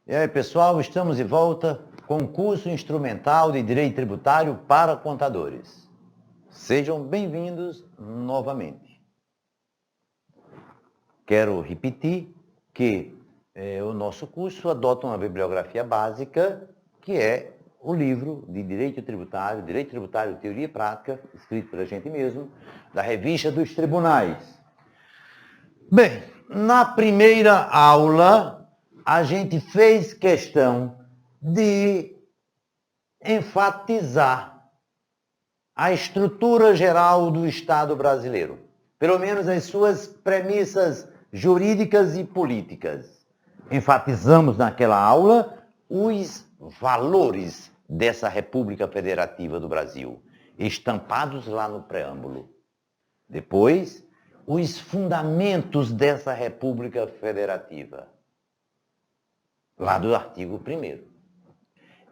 E aí, pessoal, estamos de volta com o curso instrumental de Direito Tributário para Contadores. Sejam bem-vindos novamente. Quero repetir que o nosso curso adota uma bibliografia básica, que é o livro de Direito Tributário, Teoria e Prática, escrito pela gente mesmo, da Revista dos Tribunais. Bem, na primeira aula, a gente fez questão de enfatizar a estrutura geral do Estado brasileiro, pelo menos as suas premissas jurídicas e políticas. Enfatizamos naquela aula os valores dessa República Federativa do Brasil, estampados lá no preâmbulo. Depois, os fundamentos dessa República Federativa, lá do artigo 1º.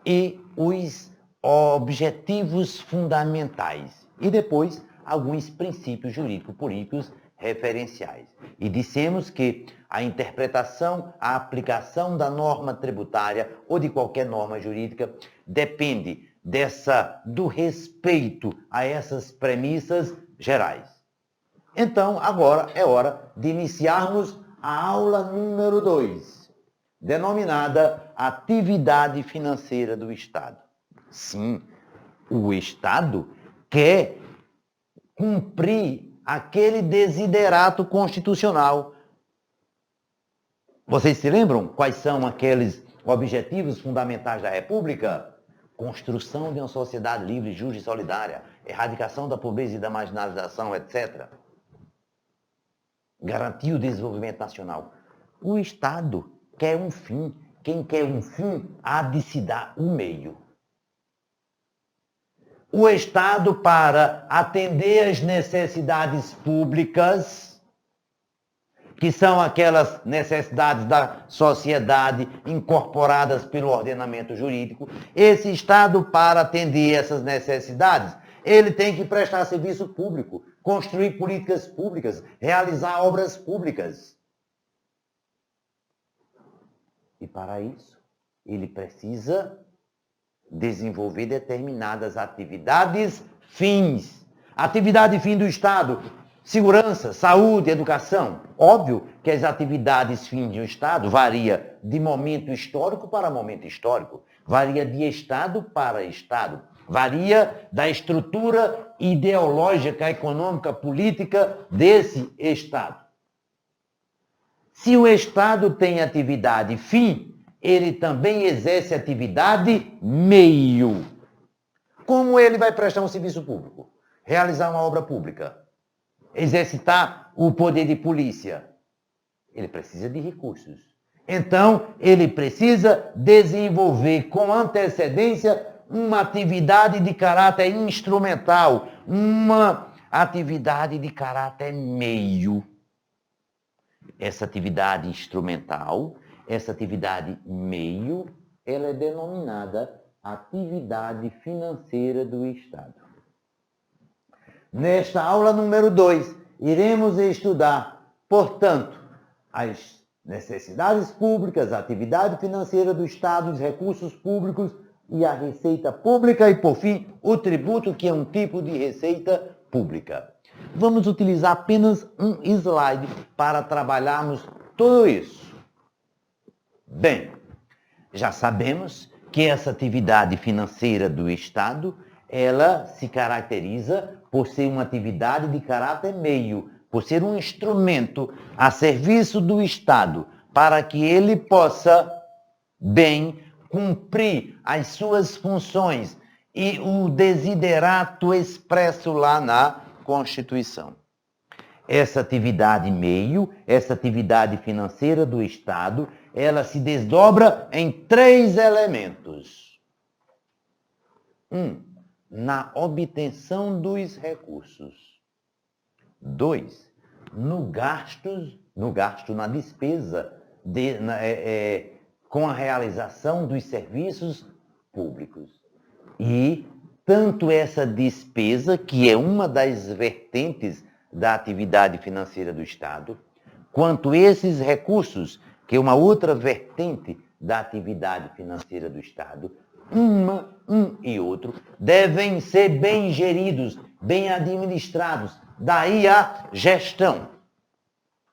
E os objetivos fundamentais. E depois, alguns princípios jurídico-políticos referenciais. E dissemos que a interpretação, a aplicação da norma tributária ou de qualquer norma jurídica depende do respeito a essas premissas gerais. Então, agora é hora de iniciarmos a aula número 2, denominada Atividade Financeira do Estado. Sim, o Estado quer cumprir aquele desiderato constitucional. Vocês se lembram quais são aqueles objetivos fundamentais da República? Construção de uma sociedade livre, justa e solidária, erradicação da pobreza e da marginalização, etc. Garantir o desenvolvimento nacional. O Estado quer um fim. Quem quer um fim, há de se dar o meio. O Estado, para atender às necessidades públicas, que são aquelas necessidades da sociedade incorporadas pelo ordenamento jurídico, esse Estado, para atender essas necessidades, ele tem que prestar serviço público, construir políticas públicas, realizar obras públicas. E para isso, ele precisa desenvolver determinadas atividades fins. Atividade fim do Estado, segurança, saúde, educação. Óbvio que as atividades fim do Estado varia de momento histórico para momento histórico, varia de Estado para Estado, varia da estrutura ideológica, econômica, política desse Estado. Se o Estado tem atividade fim, ele também exerce atividade meio. Como ele vai prestar um serviço público? Realizar uma obra pública? Exercitar o poder de polícia? Ele precisa de recursos. Então, ele precisa desenvolver com antecedência uma atividade de caráter instrumental, uma atividade de caráter meio. Essa atividade instrumental, essa atividade meio, ela é denominada atividade financeira do Estado. Nesta aula número 2, iremos estudar, portanto, as necessidades públicas, a atividade financeira do Estado, os recursos públicos e a receita pública e, por fim, o tributo, que é um tipo de receita pública. Vamos utilizar apenas um slide para trabalharmos tudo isso. Bem, já sabemos que essa atividade financeira do Estado, ela se caracteriza por ser uma atividade de caráter meio, por ser um instrumento a serviço do Estado, para que ele possa bem cumprir as suas funções e o desiderato expresso lá na Constituição. Essa atividade meio, essa atividade financeira do Estado, ela se desdobra em 3 elementos. 1. Na obtenção dos recursos. 2. Na despesa, com a realização dos serviços públicos. E tanto essa despesa, que é uma das vertentes da atividade financeira do Estado, quanto esses recursos, que é uma outra vertente da atividade financeira do Estado, um e outro, devem ser bem geridos, bem administrados. Daí a gestão,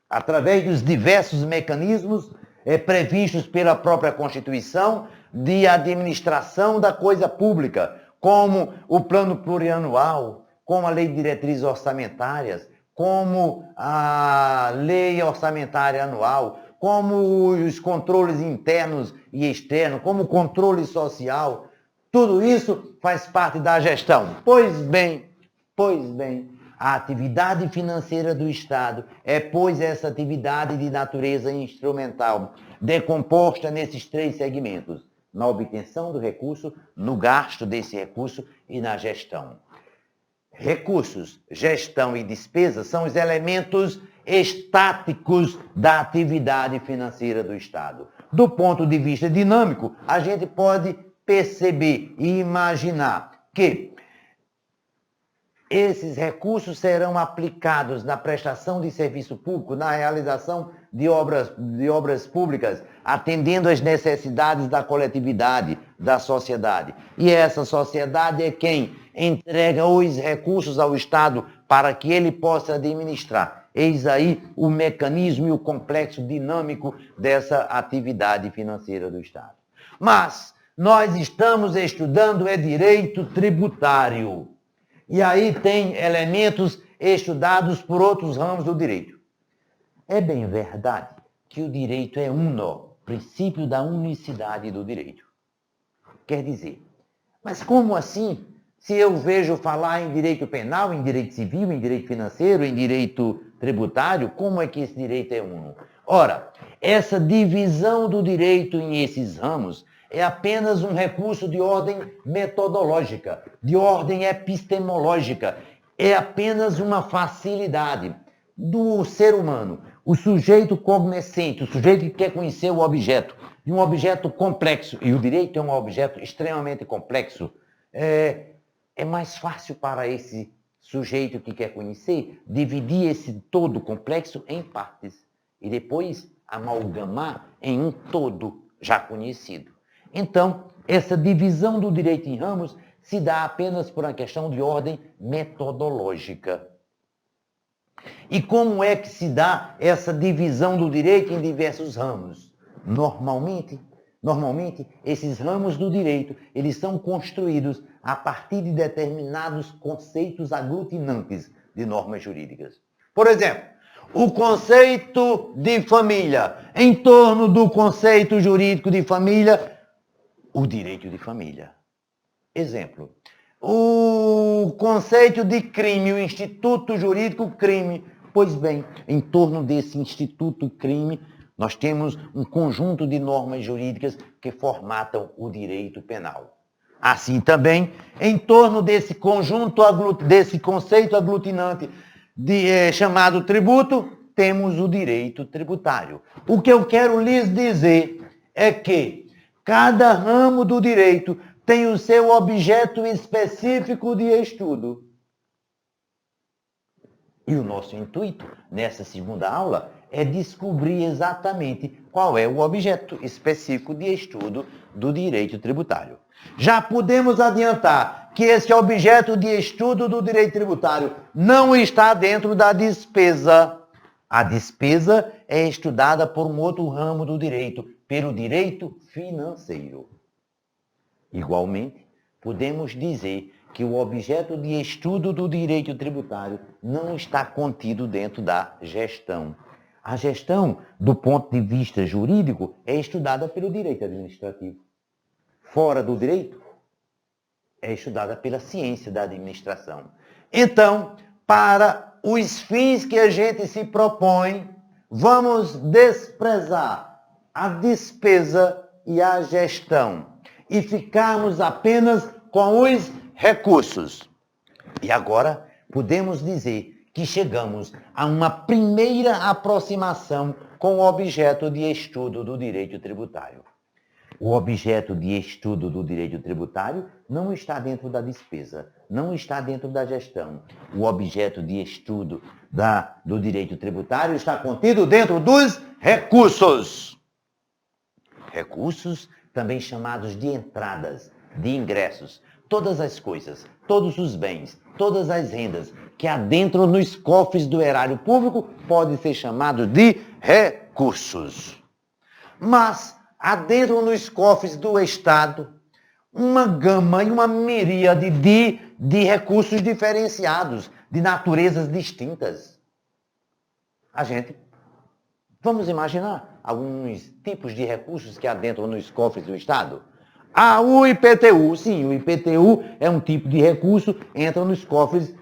através dos diversos mecanismos previstos pela própria Constituição de administração da coisa pública, como o plano plurianual, como a lei de diretrizes orçamentárias, como a lei orçamentária anual, como os controles internos e externos, como o controle social. Tudo isso faz parte da gestão. Pois bem, a atividade financeira do Estado é, pois, essa atividade de natureza instrumental, decomposta nesses 3 segmentos: na obtenção do recurso, no gasto desse recurso e na gestão. Recursos, gestão e despesa são os elementos estáticos da atividade financeira do Estado. Do ponto de vista dinâmico, a gente pode perceber e imaginar que esses recursos serão aplicados na prestação de serviço público, na realização de obras públicas, atendendo às necessidades da coletividade, da sociedade. E essa sociedade é quem entrega os recursos ao Estado para que ele possa administrar. Eis aí o mecanismo e o complexo dinâmico dessa atividade financeira do Estado. Mas nós estamos estudando direito tributário. E aí tem elementos estudados por outros ramos do direito. É bem verdade que o direito é uno, princípio da unicidade do direito. Quer dizer, mas como assim? Se eu vejo falar em direito penal, em direito civil, em direito financeiro, em direito tributário, como é que esse direito é uno? Ora, essa divisão do direito em esses ramos é apenas um recurso de ordem metodológica, de ordem epistemológica. É apenas uma facilidade do ser humano. O sujeito cognoscente, o sujeito que quer conhecer o objeto, de um objeto complexo, e o direito é um objeto extremamente complexo, é mais fácil para esse sujeito que quer conhecer dividir esse todo complexo em partes e depois amalgamar em um todo já conhecido. Então, essa divisão do direito em ramos se dá apenas por uma questão de ordem metodológica. E como é que se dá essa divisão do direito em diversos ramos? Normalmente, esses ramos do direito, eles são construídos a partir de determinados conceitos aglutinantes de normas jurídicas. Por exemplo, o conceito de família. Em torno do conceito jurídico de família, o direito de família. Exemplo, o conceito de crime, o instituto jurídico crime. Pois bem, em torno desse instituto crime, nós temos um conjunto de normas jurídicas que formatam o direito penal. Assim também, em torno desse conjunto, desse conceito aglutinante chamado tributo, temos o direito tributário. O que eu quero lhes dizer é que cada ramo do direito tem o seu objeto específico de estudo. E o nosso intuito, nessa segunda aula, é descobrir exatamente qual é o objeto específico de estudo do direito tributário. Já podemos adiantar que esse objeto de estudo do direito tributário não está dentro da despesa. A despesa é estudada por um outro ramo do direito, pelo direito financeiro. Igualmente, podemos dizer que o objeto de estudo do direito tributário não está contido dentro da gestão. A gestão, do ponto de vista jurídico, é estudada pelo direito administrativo. Fora do direito, é estudada pela ciência da administração. Então, para os fins que a gente se propõe, vamos desprezar a despesa e a gestão e ficarmos apenas com os recursos. E agora podemos dizer que chegamos a uma primeira aproximação com o objeto de estudo do direito tributário. O objeto de estudo do direito tributário não está dentro da despesa, não está dentro da gestão. O objeto de estudo do direito tributário está contido dentro dos recursos. Recursos, também chamados de entradas, de ingressos. Todas as coisas, todos os bens, todas as rendas que adentram nos cofres do erário público podem ser chamados de recursos. Mas adentram nos cofres do Estado uma gama e uma miríade de recursos diferenciados, de naturezas distintas. Vamos imaginar alguns tipos de recursos que adentram nos cofres do Estado? O IPTU, sim, o IPTU é um tipo de recurso, entra nos cofres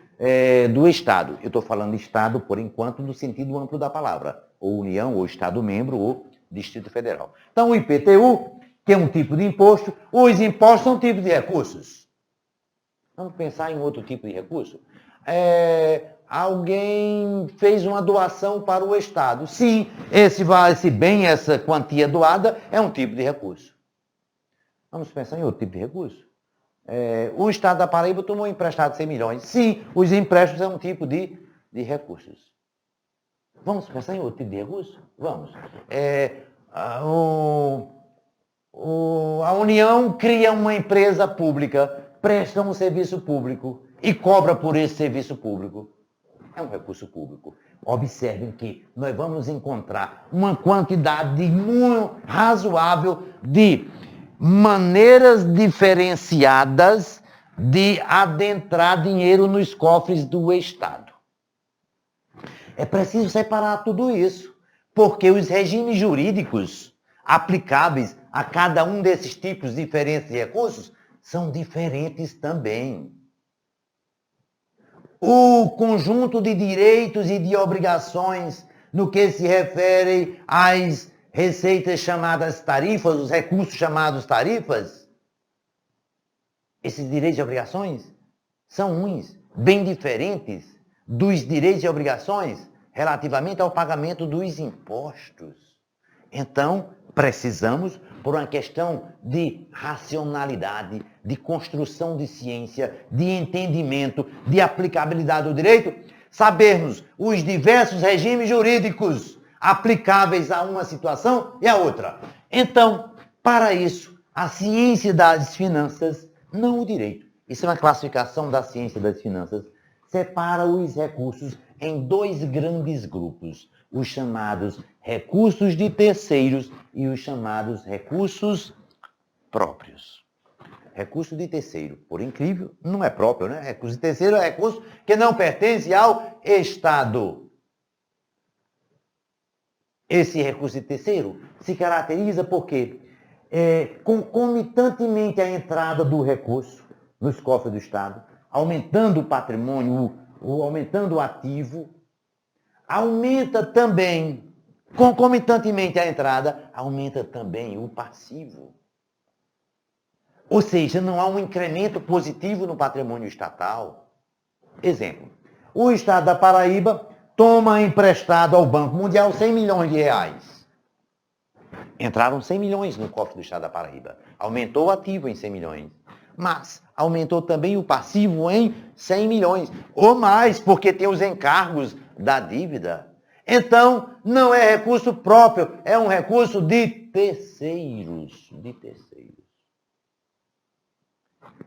do Estado. Eu estou falando Estado, por enquanto, no sentido amplo da palavra. Ou União, ou Estado-membro, ou Distrito Federal. Então, o IPTU, que é um tipo de imposto, os impostos são tipos de recursos. Vamos pensar em outro tipo de recurso? Alguém fez uma doação para o Estado. Sim, esse bem, essa quantia doada, é um tipo de recurso. Vamos pensar em outro tipo de recurso. O Estado da Paraíba tomou emprestado 100 milhões. Sim, os empréstimos é um tipo de recursos. Vamos pensar em outro tipo de recurso? Vamos. A União cria uma empresa pública, presta um serviço público e cobra por esse serviço público. É um recurso público. Observem que nós vamos encontrar uma quantidade muito razoável de maneiras diferenciadas de adentrar dinheiro nos cofres do Estado. É preciso separar tudo isso, porque os regimes jurídicos aplicáveis a cada um desses tipos diferentes de recursos são diferentes também. O conjunto de direitos e de obrigações no que se refere às receitas chamadas tarifas, os recursos chamados tarifas, esses direitos e obrigações são uns bem diferentes dos direitos e obrigações relativamente ao pagamento dos impostos. Então, precisamos, por uma questão de racionalidade, de construção de ciência, de entendimento, de aplicabilidade do direito, sabermos os diversos regimes jurídicos aplicáveis a uma situação e a outra. Então, para isso, a ciência das finanças, não o direito, isso é uma classificação da ciência das finanças, separa os recursos em dois grandes grupos, os chamados recursos de terceiros e os chamados recursos próprios. Recurso de terceiro, por incrível, não é próprio, né? Recurso de terceiro é recurso que não pertence ao Estado. Esse recurso de terceiro se caracteriza porque, concomitantemente à entrada do recurso nos cofres do Estado, aumentando o patrimônio, aumentando o ativo, aumenta também, concomitantemente à entrada, aumenta também o passivo. Ou seja, não há um incremento positivo no patrimônio estatal. Exemplo, o Estado da Paraíba toma emprestado ao Banco Mundial 100 milhões de reais. Entraram 100 milhões no cofre do Estado da Paraíba. Aumentou o ativo em 100 milhões. Mas aumentou também o passivo em 100 milhões. Ou mais, porque tem os encargos da dívida. Então, não é recurso próprio, é um recurso de terceiros.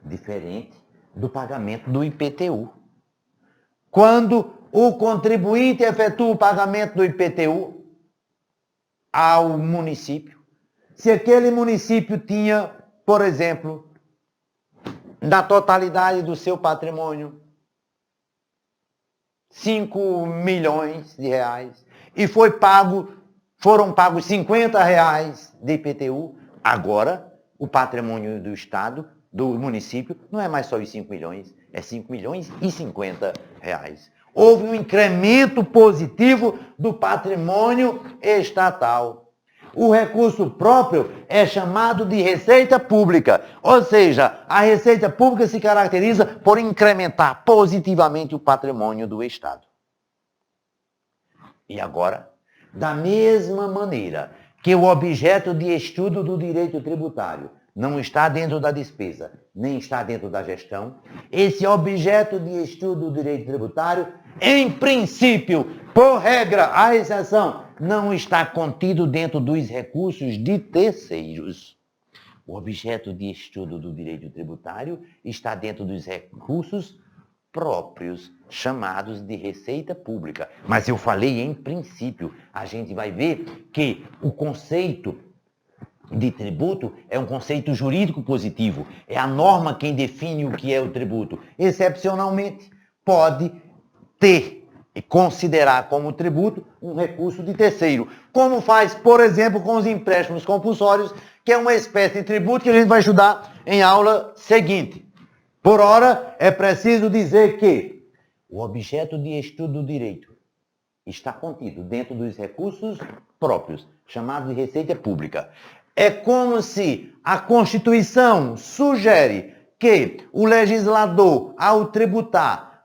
Diferente do pagamento do IPTU. Quando o contribuinte efetua o pagamento do IPTU ao município, se aquele município tinha, por exemplo, da totalidade do seu patrimônio, 5 milhões de reais, e foram pagos 50 reais de IPTU, agora o patrimônio do Estado, do município, não é mais só os 5 milhões, é 5 milhões e 50 reais. Houve um incremento positivo do patrimônio estatal. O recurso próprio é chamado de receita pública, ou seja, a receita pública se caracteriza por incrementar positivamente o patrimônio do Estado. E agora, da mesma maneira que o objeto de estudo do direito tributário não está dentro da despesa, nem está dentro da gestão, esse objeto de estudo do direito tributário, em princípio, por regra, à exceção não está contido dentro dos recursos de terceiros. O objeto de estudo do direito tributário está dentro dos recursos próprios, chamados de receita pública. Mas eu falei em princípio. A gente vai ver que o conceito de tributo é um conceito jurídico positivo. É a norma quem define o que é o tributo. Excepcionalmente, pode ter e considerar como tributo um recurso de terceiro. Como faz, por exemplo, com os empréstimos compulsórios, que é uma espécie de tributo que a gente vai estudar em aula seguinte. Por ora, é preciso dizer que o objeto de estudo do direito está contido dentro dos recursos próprios, chamados de receita pública. É como se a Constituição sugere que o legislador, ao tributar,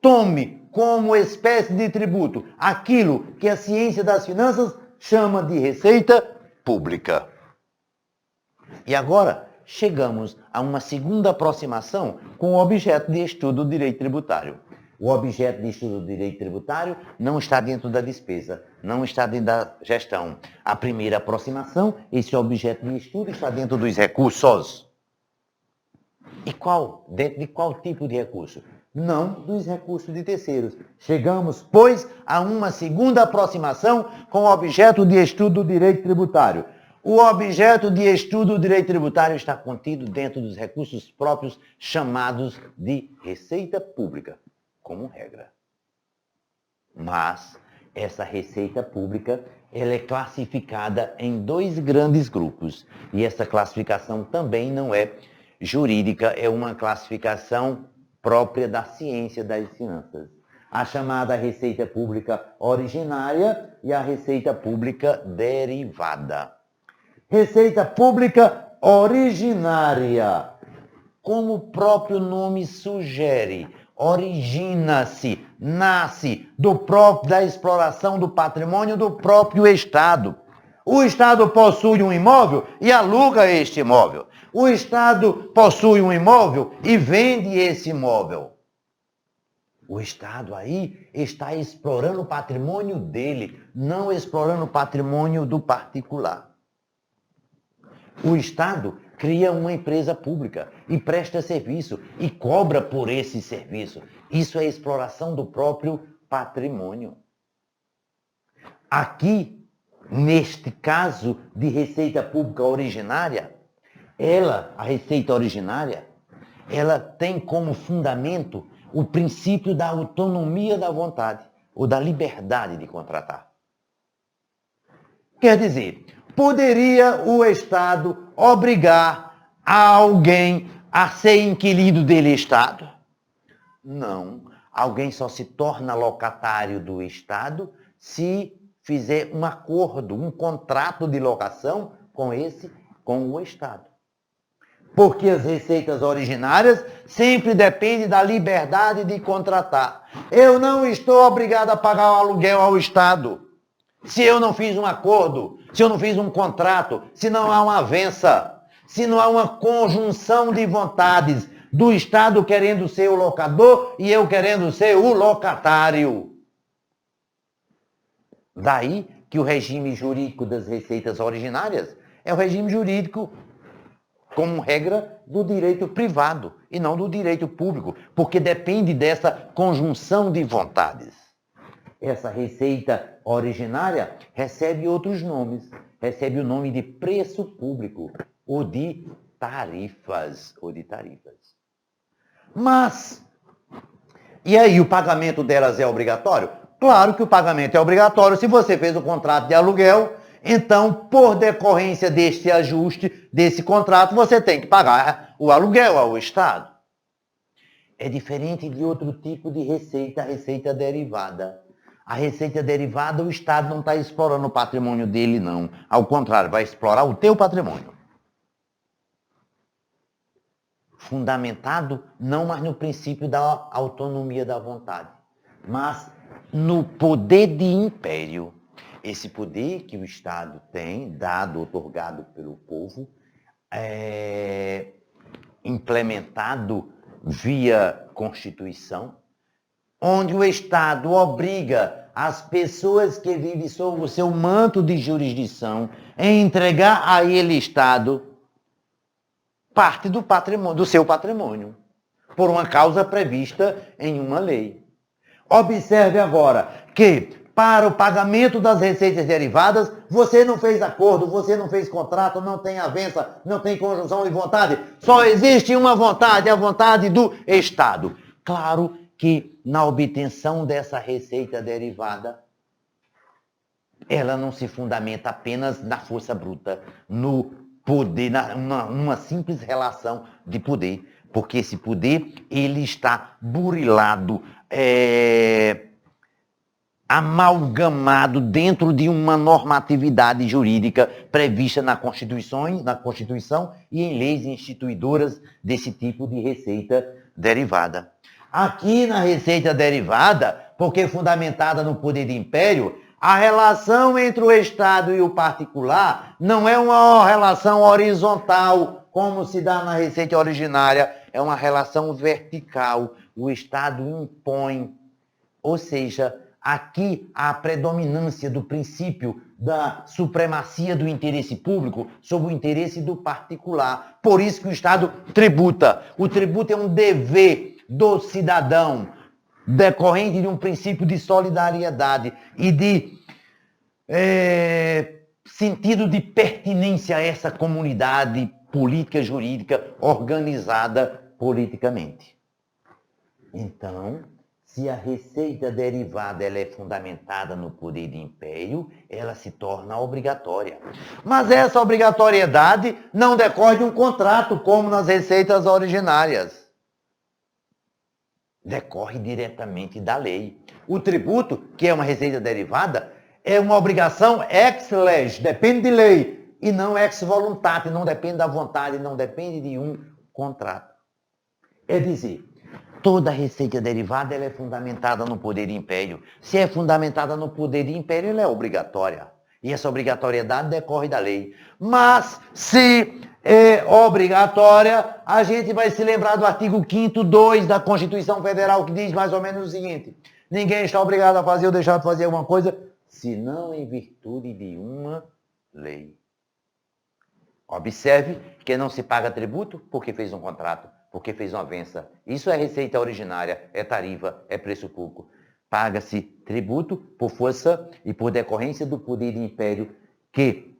tome como espécie de tributo aquilo que a ciência das finanças chama de receita pública. E agora chegamos a uma segunda aproximação com o objeto de estudo do direito tributário. O objeto de estudo do direito tributário não está dentro da despesa, não está dentro da gestão. A primeira aproximação, esse objeto de estudo está dentro dos recursos. E qual? Dentro de qual tipo de recurso? Não dos recursos de terceiros. Chegamos, pois, a uma segunda aproximação com o objeto de estudo do direito tributário. O objeto de estudo do direito tributário está contido dentro dos recursos próprios chamados de receita pública, como regra. Mas essa receita pública ela é classificada em dois grandes grupos. E essa classificação também não é jurídica, é uma classificação própria da ciência das finanças. A chamada receita pública originária e a receita pública derivada. Receita pública originária, como o próprio nome sugere, origina-se, nasce da exploração do patrimônio do próprio Estado. O Estado possui um imóvel e aluga este imóvel. O Estado possui um imóvel e vende esse imóvel. O Estado aí está explorando o patrimônio dele, não explorando o patrimônio do particular. O Estado cria uma empresa pública e presta serviço e cobra por esse serviço. Isso é exploração do próprio patrimônio. Aqui, neste caso de receita pública originária, a receita originária, ela tem como fundamento o princípio da autonomia da vontade ou da liberdade de contratar. Quer dizer, poderia o Estado obrigar a alguém a ser inquilino dele Estado? Não. Alguém só se torna locatário do Estado se fizer um acordo, um contrato de locação com o Estado. Porque as receitas originárias sempre dependem da liberdade de contratar. Eu não estou obrigado a pagar o aluguel ao Estado. Se eu não fiz um acordo, se eu não fiz um contrato, se não há uma avença, se não há uma conjunção de vontades do Estado querendo ser o locador e eu querendo ser o locatário. Daí que o regime jurídico das receitas originárias é o regime jurídico, como regra, do direito privado e não do direito público, porque depende dessa conjunção de vontades. Essa receita originária recebe outros nomes. Recebe o nome de preço público ou de tarifas. Mas, e aí, o pagamento delas é obrigatório? Claro que o pagamento é obrigatório. Se você fez o contrato de aluguel, então, por decorrência deste ajuste, desse contrato, você tem que pagar o aluguel ao Estado. É diferente de outro tipo de receita, a receita derivada. A receita derivada, o Estado não está explorando o patrimônio dele, não. Ao contrário, vai explorar o teu patrimônio. Fundamentado não mais no princípio da autonomia da vontade, mas no poder de império. Esse poder que o Estado tem, dado, otorgado pelo povo, implementado via Constituição, onde o Estado obriga as pessoas que vivem sob o seu manto de jurisdição em entregar a ele, Estado, parte do patrimônio, do seu patrimônio, por uma causa prevista em uma lei. Observe agora que, para o pagamento das receitas derivadas, você não fez acordo, você não fez contrato, não tem avença, não tem conjunção de vontade. Só existe uma vontade, a vontade do Estado. Claro que na obtenção dessa receita derivada, ela não se fundamenta apenas na força bruta, no poder, numa simples relação de poder, porque esse poder ele está burilado, amalgamado dentro de uma normatividade jurídica prevista na Constituição e em leis instituidoras desse tipo de receita derivada. Aqui na receita derivada, porque fundamentada no poder de império, a relação entre o Estado e o particular não é uma relação horizontal, como se dá na receita originária, é uma relação vertical. O Estado impõe, ou seja, aqui há a predominância do princípio da supremacia do interesse público sobre o interesse do particular. Por isso que o Estado tributa. O tributo é um dever do cidadão, decorrente de um princípio de solidariedade e de sentido de pertinência a essa comunidade política jurídica organizada politicamente. Então, se a receita derivada ela é fundamentada no poder de império, ela se torna obrigatória. Mas essa obrigatoriedade não decorre de um contrato, como nas receitas originárias. Decorre diretamente da lei. O tributo, que é uma receita derivada, é uma obrigação ex lege, depende de lei, e não ex voluntate, não depende da vontade, não depende de um contrato. É dizer, toda receita derivada ela é fundamentada no poder de império. Se é fundamentada no poder de império, ela é obrigatória. E essa obrigatoriedade decorre da lei. Mas, se é obrigatória, a gente vai se lembrar do artigo 5º, 2 da Constituição Federal, que diz mais ou menos o seguinte: ninguém está obrigado a fazer ou deixar de fazer alguma coisa, senão em virtude de uma lei. Observe que não se paga tributo porque fez um contrato, porque fez uma avença. Isso é receita originária, é tarifa, é preço público. Paga-se tributo por força e por decorrência do poder de império que,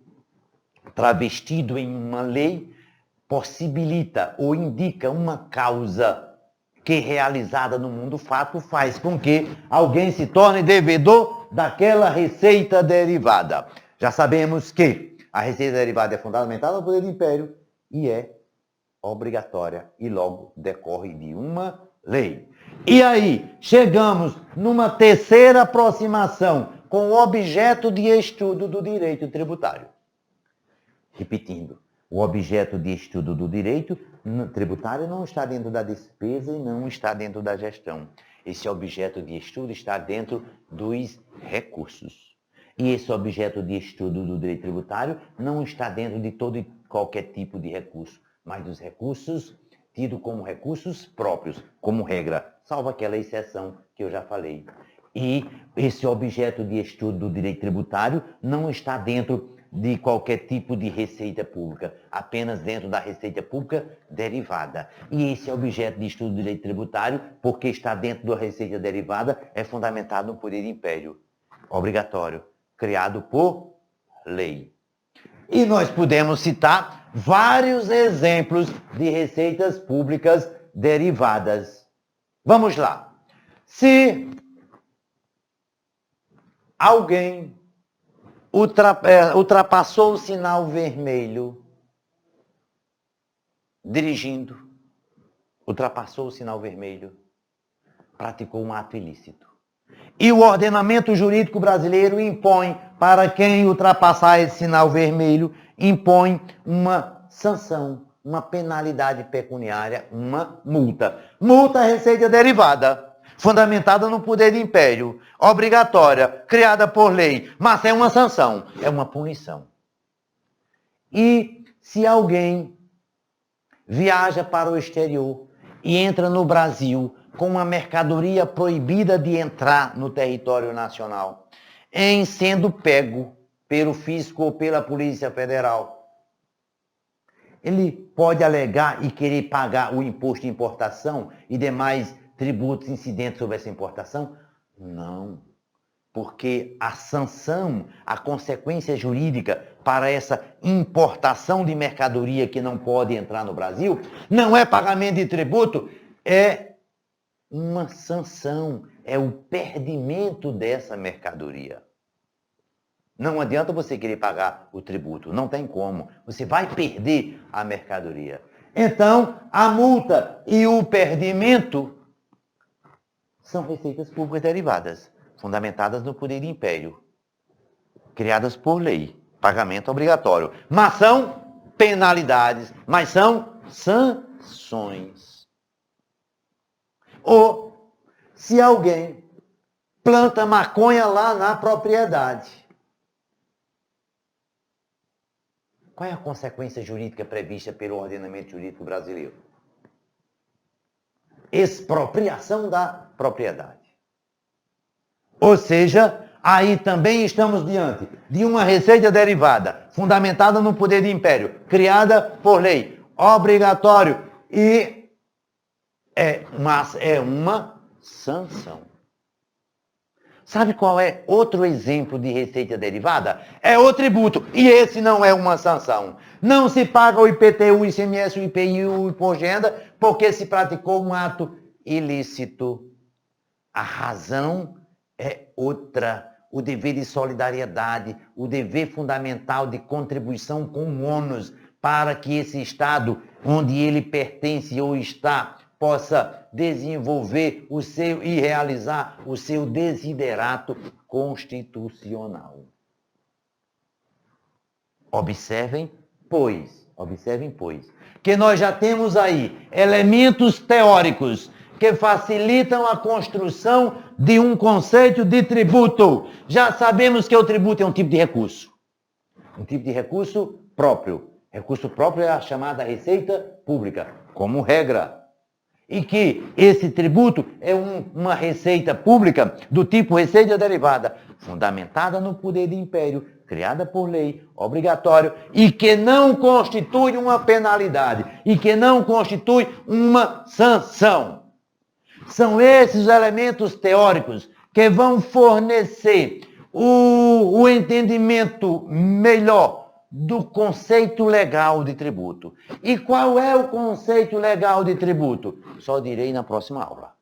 travestido em uma lei, possibilita ou indica uma causa que, realizada no mundo fato, faz com que alguém se torne devedor daquela receita derivada. Já sabemos que a receita derivada é fundamentada no poder do império e é obrigatória e logo decorre de uma lei. E aí, chegamos numa terceira aproximação com o objeto de estudo do direito tributário. Repetindo, o objeto de estudo do direito tributário não está dentro da despesa e não está dentro da gestão. Esse objeto de estudo está dentro dos recursos. E esse objeto de estudo do direito tributário não está dentro de todo e qualquer tipo de recurso, mas dos recursos tidos como recursos próprios, como regra, salvo aquela exceção que eu já falei. E esse objeto de estudo do direito tributário não está dentro de qualquer tipo de receita pública, apenas dentro da receita pública derivada. E esse objeto de estudo do direito tributário, porque está dentro da receita derivada, é fundamentado no poder de império, obrigatório, criado por lei. E nós podemos citar vários exemplos de receitas públicas derivadas. Vamos lá. Se alguém ultrapassou o sinal vermelho dirigindo, ultrapassou o sinal vermelho, praticou um ato ilícito. E o ordenamento jurídico brasileiro impõe, para quem ultrapassar esse sinal vermelho, impõe uma sanção, uma penalidade pecuniária, uma multa. Multa é receita derivada, fundamentada no poder de império, obrigatória, criada por lei, mas é uma sanção, é uma punição. E se alguém viaja para o exterior e entra no Brasil com uma mercadoria proibida de entrar no território nacional, em sendo pego pelo fisco ou pela Polícia Federal, ele pode alegar e querer pagar o imposto de importação e demais tributos incidentes sobre essa importação? Não, porque a sanção, a consequência jurídica para essa importação de mercadoria que não pode entrar no Brasil, não é pagamento de tributo, é uma sanção, é o perdimento dessa mercadoria. Não adianta você querer pagar o tributo, não tem como. Você vai perder a mercadoria. Então, a multa e o perdimento são receitas públicas derivadas, fundamentadas no poder do império, criadas por lei, pagamento obrigatório. Mas são penalidades, mas são sanções. Ou, se alguém planta maconha lá na propriedade, qual é a consequência jurídica prevista pelo ordenamento jurídico brasileiro? Expropriação da propriedade. Ou seja, aí também estamos diante de uma receita derivada, fundamentada no poder do império, criada por lei, obrigatório e é uma sanção. Sabe qual é outro exemplo de receita derivada? É o tributo. E esse não é uma sanção. Não se paga o IPTU, o ICMS, o IPI, o imposto de renda, porque se praticou um ato ilícito. A razão é outra. O dever de solidariedade, o dever fundamental de contribuição com o ônus para que esse Estado, onde ele pertence ou está, possa desenvolver o seu e realizar o seu desiderato constitucional. Observem, pois, que nós já temos aí elementos teóricos que facilitam a construção de um conceito de tributo. Já sabemos que o tributo é um tipo de recurso. Um tipo de recurso próprio. Recurso próprio é a chamada receita pública, como regra. E que esse tributo é uma receita pública do tipo receita derivada, fundamentada no poder do império, criada por lei, obrigatório, e que não constitui uma penalidade, e que não constitui uma sanção. São esses elementos teóricos que vão fornecer o entendimento melhor do conceito legal de tributo. E qual é o conceito legal de tributo? Só direi na próxima aula.